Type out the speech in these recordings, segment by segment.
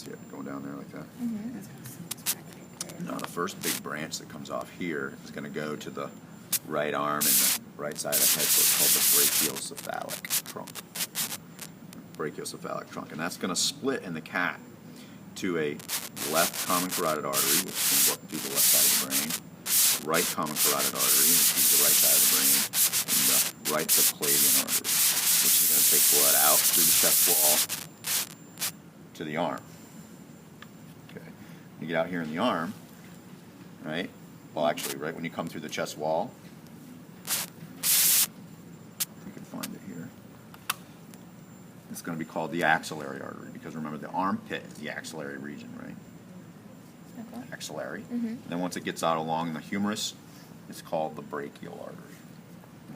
see it going down there like that? Mm-hmm. Now the first big branch that comes off here is going to go to the right arm and the right side of the head, so it's called the brachiocephalic trunk. Brachiocephalic trunk, and that's going to split in the cat to a left common carotid artery, which is going to go up through the left side of the brain, right common carotid artery, which is the right side of the brain, and the right subclavian artery, which is going to take blood out through the chest wall to the arm. Okay, you get out here in the arm, right? Well, actually, right when you come through the chest wall, you can find it here. It's going to be called the axillary artery, because remember the armpit is the axillary region, right? Okay. Axillary. Mm-hmm. And then once it gets out along the humerus, it's called the brachial artery.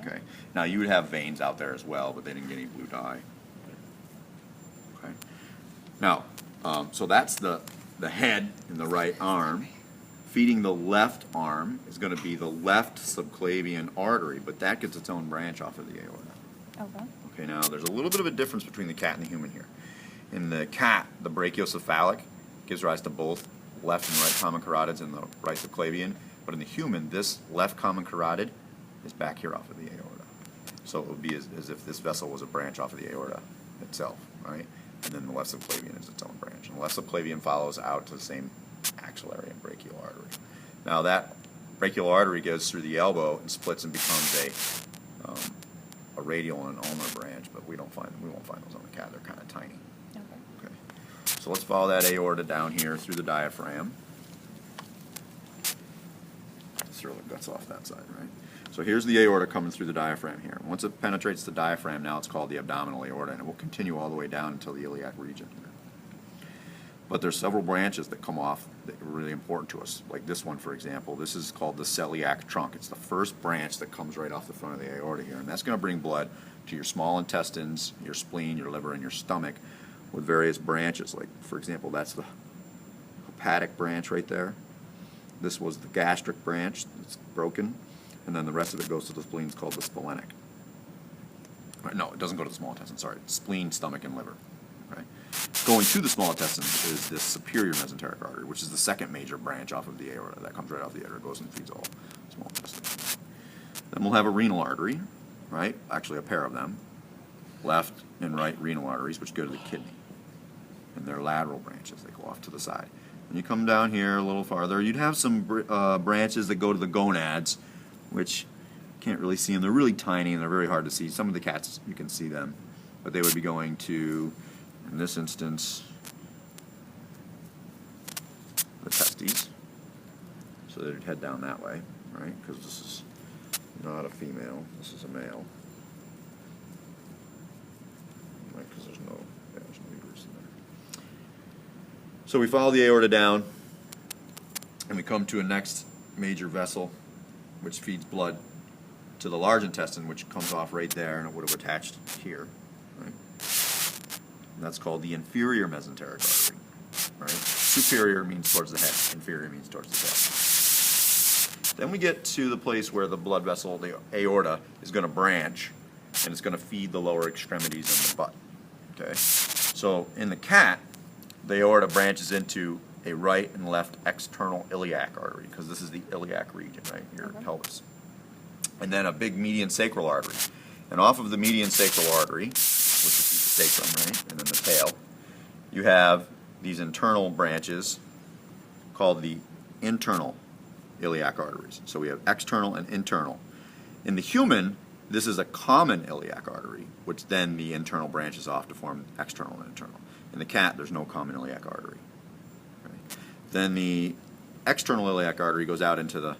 Okay. Now you would have veins out there as well, but they didn't get any blue dye. Okay. Now, so that's the head in the right arm. Feeding the left arm is going to be the left subclavian artery, but that gets its own branch off of the aorta. Okay. Okay, now there's a little bit of a difference between the cat and the human here. In the cat, the brachiocephalic gives rise to both left and right common carotids and the right subclavian, but in the human, this left common carotid is back here off of the aorta. So it would be as if this vessel was a branch off of the aorta itself, right? And then the left subclavian is its own branch. And the left subclavian follows out to the same axillary and brachial artery. Now that brachial artery goes through the elbow and splits and becomes a radial and an ulnar branch, but we won't find those on the cat. They're kind of tiny. Okay. So let's follow that aorta down here through the diaphragm. Let's throw the guts off that side, right? So here's the aorta coming through the diaphragm here. Once it penetrates the diaphragm, now it's called the abdominal aorta, and it will continue all the way down until the iliac region. But there's several branches that come off that are really important to us. Like this one, for example. This is called the celiac trunk. It's the first branch that comes right off the front of the aorta here. And that's going to bring blood to your small intestines, your spleen, your liver, and your stomach with various branches. Like, for example, that's the hepatic branch right there. This was the gastric branch that's broken. And then the rest of it goes to the spleen. It's called the splenic. No, it doesn't go to the small intestine. Sorry. Spleen, stomach, and liver. Right? Going to the small intestine is this superior mesenteric artery, which is the second major branch off of the aorta. That comes right off the aorta, goes and feeds all small intestine. Then we'll have a renal artery, right? Actually, a pair of them. Left and right renal arteries, which go to the kidney. And they're lateral branches. They go off to the side. When you come down here a little farther, you'd have some branches that go to the gonads, which you can't really see them. They're really tiny and they're very hard to see. Some of the cats, you can see them. But they would be going to, in this instance, the testes. So they'd head down that way, right? Because this is not a female, this is a male. Right, because there's no uterus in there. So we follow the aorta down, and we come to a next major vessel, which feeds blood to the large intestine, which comes off right there, and it would have attached here, right? And that's called the inferior mesenteric artery, right? Superior means towards the head, inferior means towards the tail. Then we get to the place where the blood vessel, the aorta, is going to branch, and it's going to feed the lower extremities and the butt, okay? So in the cat, the aorta branches into a right and left external iliac artery, because this is the iliac region, right, your pelvis. And then a big median sacral artery. And off of the median sacral artery, which is the sacrum, right, and then the tail, you have these internal branches called the internal iliac arteries. So we have external and internal. In the human, this is a common iliac artery, which then the internal branches off to form external and internal. In the cat, there's no common iliac artery. Right? Then the external iliac artery goes out into the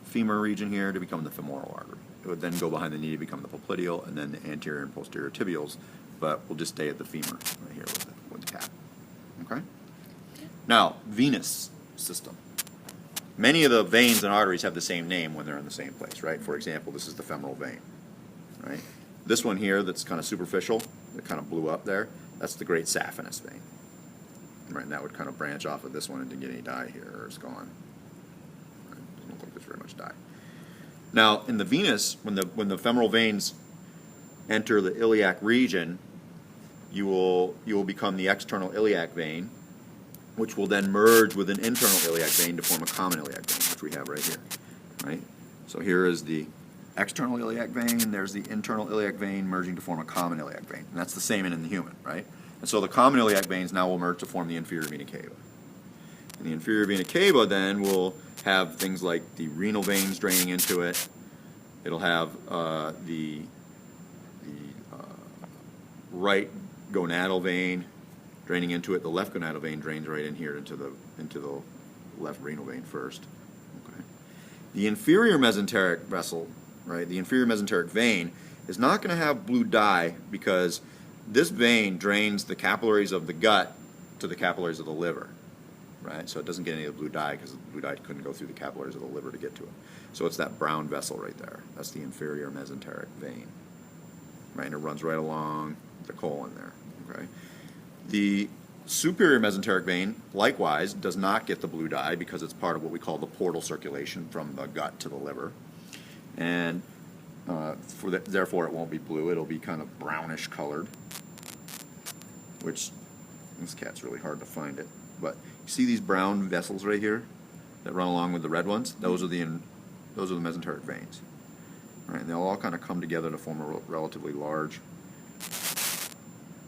femur region here to become the femoral artery. It would then go behind the knee to become the popliteal, and then the anterior and posterior tibials, but we'll just stay at the femur right here with the cat. Okay? Now, venous system. Many of the veins and arteries have the same name when they're in the same place, right? For example, this is the femoral vein, right? This one here that's kind of superficial, that kind of blew up there, that's the great saphenous vein. Right, and that would kind of branch off of this one and didn't get any dye here, or it's gone. Right, doesn't look like there's very much dye. Now, in the venous, when the femoral veins enter the iliac region, you will become the external iliac vein, which will then merge with an internal iliac vein to form a common iliac vein, which we have right here, right? So here is the external iliac vein, there's the internal iliac vein merging to form a common iliac vein. And that's the same in the human, right? And so the common iliac veins now will merge to form the inferior vena cava. And the inferior vena cava then will have things like the renal veins draining into it. It'll have the right gonadal vein draining into it. The left gonadal vein drains right in here into the left renal vein first. Okay. The inferior mesenteric vessel, right? The inferior mesenteric vein is not going to have blue dye because this vein drains the capillaries of the gut to the capillaries of the liver, right? So it doesn't get any of the blue dye because the blue dye couldn't go through the capillaries of the liver to get to it. So it's that brown vessel right there. That's the inferior mesenteric vein, right? And it runs right along the colon there, okay? The superior mesenteric vein, likewise, does not get the blue dye because it's part of what we call the portal circulation from the gut to the liver. And therefore it won't be blue, it'll be kind of brownish colored, which, this cat's really hard to find it, but you see these brown vessels right here that run along with the red ones? Those are the mesenteric veins, right? And they'll all kind of come together to form a relatively large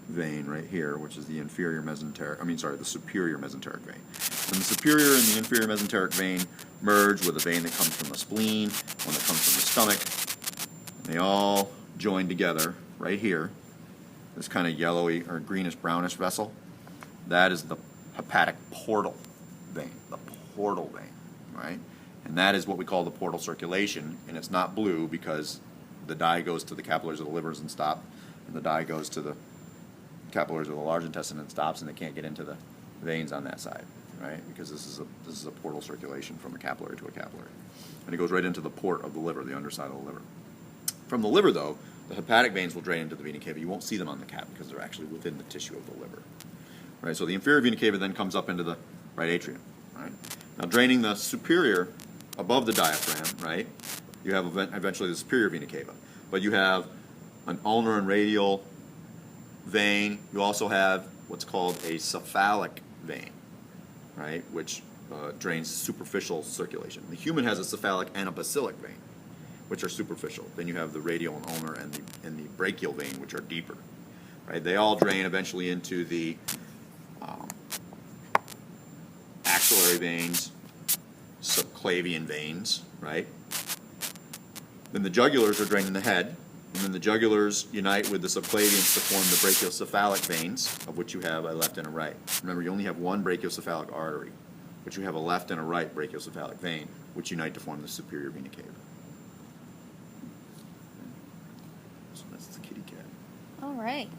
vein right here, which is the the superior mesenteric vein. And the superior and the inferior mesenteric vein merge with a vein that comes from the spleen, one that comes from the stomach. They all join together right here. This kind of yellowy or greenish brownish vessel, that is the hepatic portal vein, right? And that is what we call the portal circulation, and it's not blue because the dye goes to the capillaries of the livers and stop, and the dye goes to the capillaries of the large intestine and stops, and they can't get into the veins on that side, right? Because this is a portal circulation from a capillary to a capillary, and it goes right into the port of the liver, the underside of the liver. From the liver, though, the hepatic veins will drain into the vena cava. You won't see them on the cap because they're actually within the tissue of the liver, right? So the inferior vena cava then comes up into the right atrium, right? Now, draining the superior above the diaphragm, right? You have eventually the superior vena cava, but you have an ulnar and radial vein. You also have what's called a cephalic vein, right, which drains superficial circulation. The human has a cephalic and a basilic vein, which are superficial. Then you have the radial and ulnar and the brachial vein, which are deeper, right? They all drain eventually into the axillary veins, subclavian veins, right? Then the jugulars are drained in the head, and then the jugulars unite with the subclavians to form the brachiocephalic veins, of which you have a left and a right. Remember, you only have one brachiocephalic artery, but you have a left and a right brachiocephalic vein, which unite to form the superior vena cava. So that's the kitty cat. All right.